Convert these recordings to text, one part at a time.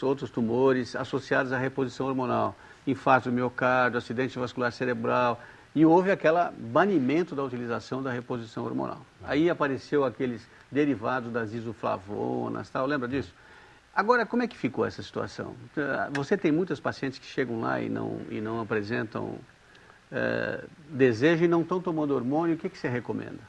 outros tumores associados à reposição hormonal, infarto do miocárdio, acidente vascular cerebral, e houve aquele banimento da utilização da reposição hormonal. Aí apareceu aqueles derivados das isoflavonas, tal, lembra disso? Agora, como é que ficou essa situação? Você tem muitas pacientes que chegam lá e não apresentam desejo e não estão tomando hormônio, o que você recomenda?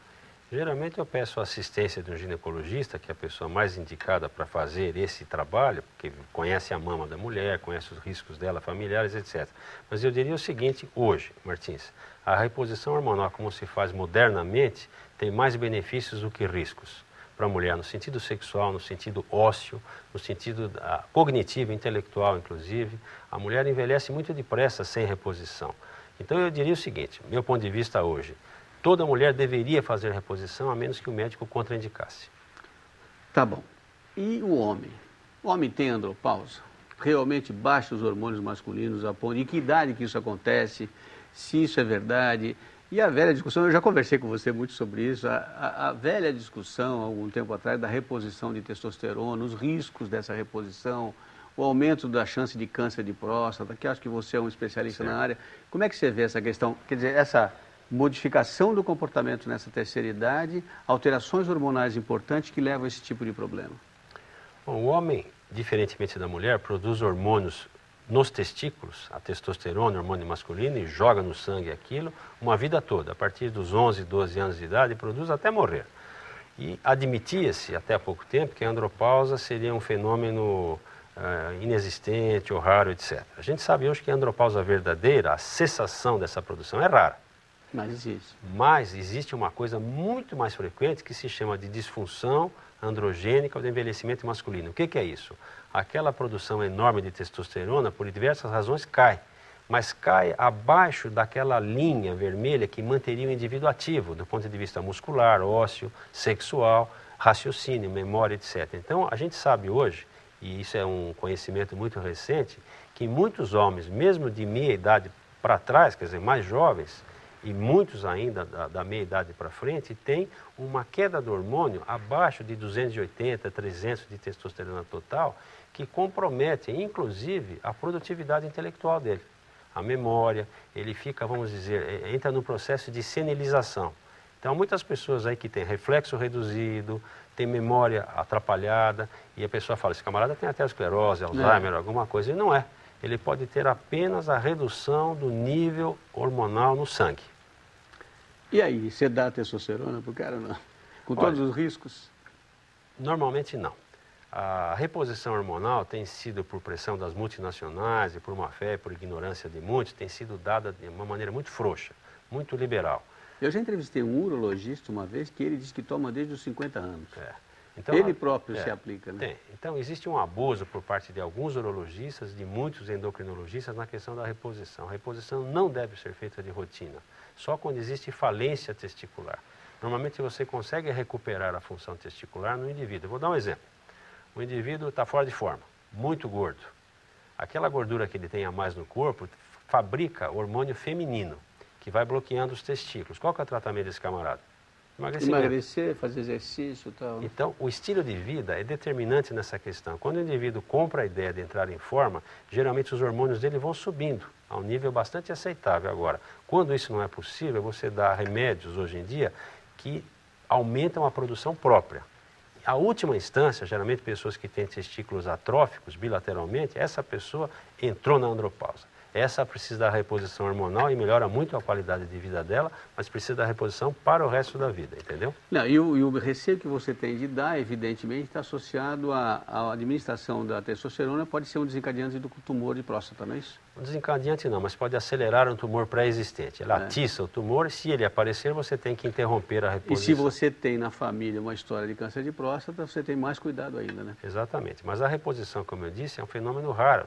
Geralmente eu peço a assistência de um ginecologista, que é a pessoa mais indicada para fazer esse trabalho, porque conhece a mama da mulher, conhece os riscos dela, familiares, etc. Mas eu diria o seguinte, hoje, Martins, a reposição hormonal, como se faz modernamente, tem mais benefícios do que riscos para a mulher, no sentido sexual, no sentido ósseo, no sentido cognitivo, intelectual, inclusive. A mulher envelhece muito depressa sem reposição. Então eu diria o seguinte, meu ponto de vista hoje, toda mulher deveria fazer reposição, a menos que o médico contraindicasse. Tá bom. E o homem? O homem tem andropausa? Realmente baixa os hormônios masculinos a ponto? Em que idade que isso acontece? Se isso é verdade? E a velha discussão, eu já conversei com você muito sobre isso, a velha discussão, há algum tempo atrás, da reposição de testosterona, os riscos dessa reposição, o aumento da chance de câncer de próstata, que acho que você é um especialista na área. Como é que você vê essa questão? Quer dizer, essa modificação do comportamento nessa terceira idade, alterações hormonais importantes que levam a esse tipo de problema? Bom, o homem, diferentemente da mulher, produz hormônios nos testículos, a testosterona, hormônio masculino, e joga no sangue aquilo uma vida toda. A partir dos 11, 12 anos de idade, produz até morrer. E admitia-se, até há pouco tempo, que a andropausa seria um fenômeno inexistente ou raro, etc. A gente sabe hoje que a andropausa verdadeira, a cessação dessa produção, é rara. Mas existe. Mas existe uma coisa muito mais frequente que se chama de disfunção androgênica ou de envelhecimento masculino. O que é isso? Aquela produção enorme de testosterona, por diversas razões, cai. Mas cai abaixo daquela linha vermelha que manteria o indivíduo ativo, do ponto de vista muscular, ósseo, sexual, raciocínio, memória, etc. Então, a gente sabe hoje, e isso é um conhecimento muito recente, que muitos homens, mesmo de meia idade para trás, quer dizer, mais jovens, e muitos ainda da meia idade para frente, têm uma queda do hormônio abaixo de 280, 300 de testosterona total, que compromete, inclusive, a produtividade intelectual dele. A memória, ele fica, vamos dizer, entra no processo de senilização. Então, muitas pessoas aí que têm reflexo reduzido, têm memória atrapalhada, e a pessoa fala, esse camarada tem aterosclerose, Alzheimer, alguma coisa, e não é. Ele pode ter apenas a redução do nível hormonal no sangue. E aí, você dá testosterona para o cara ou não? Com todos os riscos? Normalmente não. A reposição hormonal tem sido, por pressão das multinacionais e por má fé, por ignorância de muitos, tem sido dada de uma maneira muito frouxa, muito liberal. Eu já entrevistei um urologista uma vez que ele disse que toma desde os 50 anos. Então, ele próprio se aplica, né? Tem. Então, existe um abuso por parte de alguns urologistas, de muitos endocrinologistas, na questão da reposição. A reposição não deve ser feita de rotina, só quando existe falência testicular. Normalmente, você consegue recuperar a função testicular no indivíduo. Eu vou dar um exemplo. O indivíduo está fora de forma, muito gordo. Aquela gordura que ele tem a mais no corpo fabrica hormônio feminino, que vai bloqueando os testículos. Qual que é o tratamento desse camarada? Emagrecer, fazer exercício e tal. Então, o estilo de vida é determinante nessa questão. Quando o indivíduo compra a ideia de entrar em forma, geralmente os hormônios dele vão subindo a um nível bastante aceitável. Agora, quando isso não é possível, você dá remédios hoje em dia que aumentam a produção própria. A última instância, geralmente pessoas que têm testículos atróficos bilateralmente, essa pessoa entrou na andropausa. Essa precisa da reposição hormonal e melhora muito a qualidade de vida dela, mas precisa da reposição para o resto da vida, entendeu? Não, e o receio que você tem de dar, evidentemente, está associado à administração da testosterona, pode ser um desencadeante do tumor de próstata, não é isso? Um desencadeante não, mas pode acelerar um tumor pré-existente. Ela atiça o tumor e se ele aparecer, você tem que interromper a reposição. E se você tem na família uma história de câncer de próstata, você tem mais cuidado ainda, né? Exatamente, mas a reposição, como eu disse, é um fenômeno raro,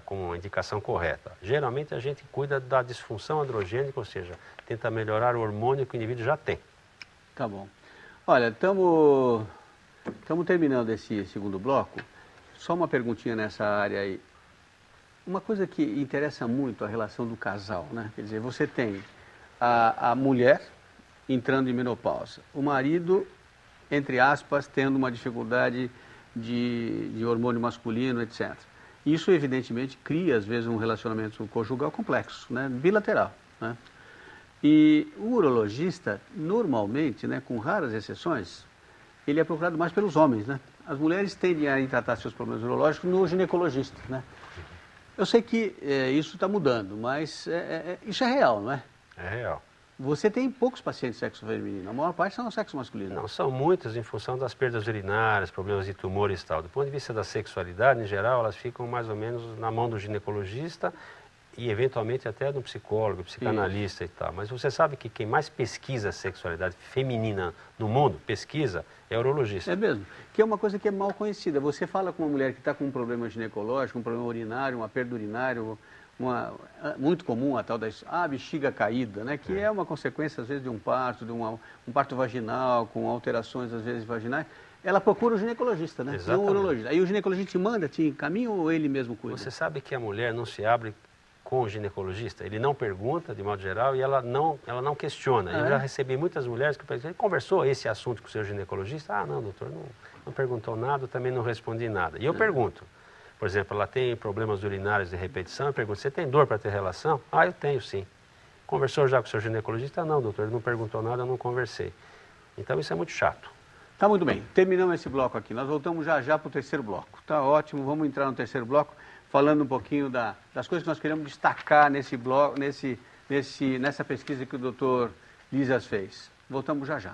com a indicação correta. Geralmente a gente cuida da disfunção androgênica, ou seja, tenta melhorar o hormônio que o indivíduo já tem. Tá bom. Olha, estamos terminando esse segundo bloco. Só uma perguntinha nessa área aí. Uma coisa que interessa muito a relação do casal, né? Quer dizer, você tem a mulher entrando em menopausa, o marido, entre aspas, tendo uma dificuldade de hormônio masculino, etc. Isso, evidentemente, cria, às vezes, um relacionamento conjugal complexo, né? Bilateral, né? E o urologista, normalmente, né, com raras exceções, ele é procurado mais pelos homens, né? As mulheres tendem a ir tratar seus problemas urológicos no ginecologista, né? Eu sei que isso está mudando, mas isso é real, não é? É real. Você tem poucos pacientes de sexo feminino, a maior parte são sexo masculino. Não, são muitas em função das perdas urinárias, problemas de tumores e tal. Do ponto de vista da sexualidade, em geral, elas ficam mais ou menos na mão do ginecologista e, eventualmente, até do psicólogo, psicanalista e tal. Mas você sabe que quem mais pesquisa a sexualidade feminina no mundo, é o urologista. É mesmo, que é uma coisa que é mal conhecida. Você fala com uma mulher que está com um problema ginecológico, um problema urinário, uma perda urinária, muito comum a tal da bexiga caída, né? Que é uma consequência, às vezes, de um parto, um parto vaginal, com alterações, às vezes, vaginais. Ela procura o ginecologista, né? Exatamente. Não o urologista. Aí o ginecologista te manda, te encaminha ou ele mesmo cuida? Você sabe que a mulher não se abre com o ginecologista? Ele não pergunta, de modo geral, e ela não questiona. Eu já recebi muitas mulheres que perguntam: conversou esse assunto com o seu ginecologista? Ah, não, doutor, não perguntou nada, também não respondi nada. E eu pergunto. Por exemplo, ela tem problemas urinários de repetição, eu pergunto: você tem dor para ter relação? Ah, eu tenho sim. Conversou já com o seu ginecologista? Não, doutor, ele não perguntou nada, eu não conversei. Então isso é muito chato. Tá muito bem, terminamos esse bloco aqui. Nós voltamos já para o terceiro bloco. Tá ótimo, vamos entrar no terceiro bloco, falando um pouquinho das coisas que nós queremos destacar nesse bloco, nessa pesquisa que o doutor Lísias fez. Voltamos já.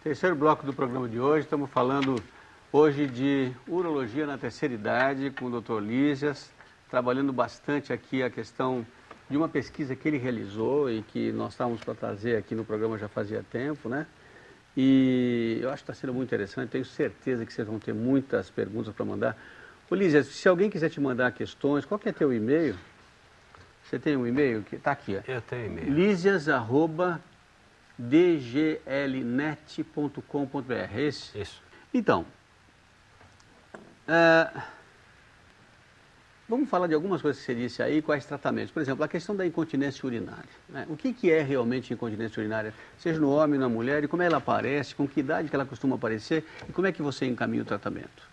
Terceiro bloco do programa de hoje, estamos falando hoje de urologia na terceira idade com o Dr. Lísias, trabalhando bastante aqui a questão de uma pesquisa que ele realizou e que nós estávamos para trazer aqui no programa já fazia tempo, né? E eu acho que está sendo muito interessante, tenho certeza que vocês vão ter muitas perguntas para mandar. Ô Lísias, se alguém quiser te mandar questões, qual que é teu e-mail? Você tem um e-mail? Está aqui, ó. Eu tenho e-mail. Lísias@dglnet.com.br, é esse? Isso. Então, vamos falar de algumas coisas que você disse aí, quais tratamentos. Por exemplo, a questão da incontinência urinária, né? O que é realmente incontinência urinária, seja no homem ou na mulher, e como ela aparece, com que idade que ela costuma aparecer, e como é que você encaminha o tratamento?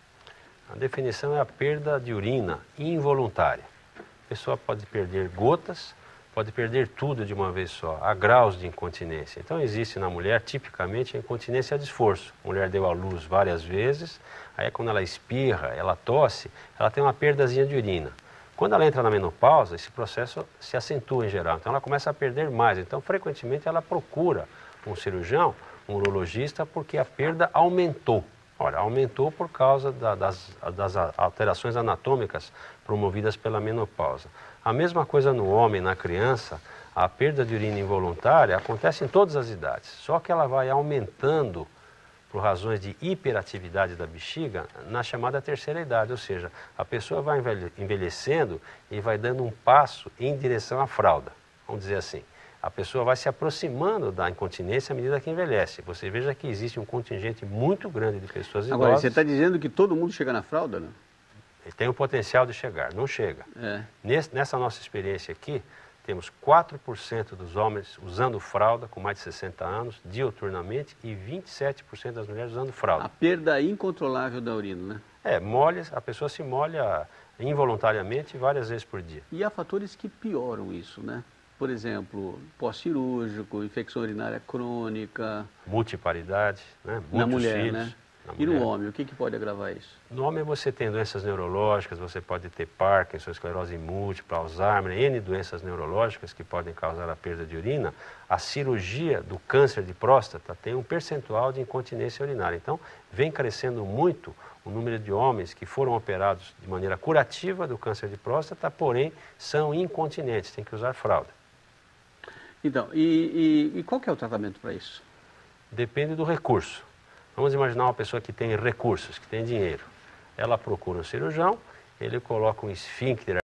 A definição é a perda de urina involuntária. A pessoa pode perder gotas, pode perder tudo de uma vez só. Há graus de incontinência. Então existe na mulher, tipicamente, a incontinência de esforço. A mulher deu à luz várias vezes, aí quando ela espirra, ela tosse, ela tem uma perdazinha de urina. Quando ela entra na menopausa, esse processo se acentua em geral. Então ela começa a perder mais. Então, frequentemente, ela procura um cirurgião, um urologista, porque a perda aumentou. Olha, aumentou por causa das alterações anatômicas promovidas pela menopausa. A mesma coisa no homem, na criança, a perda de urina involuntária acontece em todas as idades, só que ela vai aumentando por razões de hiperatividade da bexiga na chamada terceira idade, ou seja, a pessoa vai envelhecendo e vai dando um passo em direção à fralda, vamos dizer assim. A pessoa vai se aproximando da incontinência à medida que envelhece. Você veja que existe um contingente muito grande de pessoas idosas. Agora, você está dizendo que todo mundo chega na fralda, não? Tem o potencial de chegar, não chega. É. Nessa nossa experiência aqui, temos 4% dos homens usando fralda com mais de 60 anos, diuturnamente, e 27% das mulheres usando fralda. A perda incontrolável da urina, né? A pessoa se molha involuntariamente várias vezes por dia. E há fatores que pioram isso, né? Por exemplo, pós-cirúrgico, infecção urinária crônica. Multiparidade, né? Muitos na mulher, filhos. né? E no homem, o que pode agravar isso? No homem você tem doenças neurológicas, você pode ter Parkinson, esclerose múltipla, Alzheimer, N doenças neurológicas que podem causar a perda de urina. A cirurgia do câncer de próstata tem um percentual de incontinência urinária. Então, vem crescendo muito o número de homens que foram operados de maneira curativa do câncer de próstata, porém são incontinentes, têm que usar fralda. Então, e qual que é o tratamento para isso? Depende do recurso. Vamos imaginar uma pessoa que tem recursos, que tem dinheiro. Ela procura um cirurgião, ele coloca um esfíncter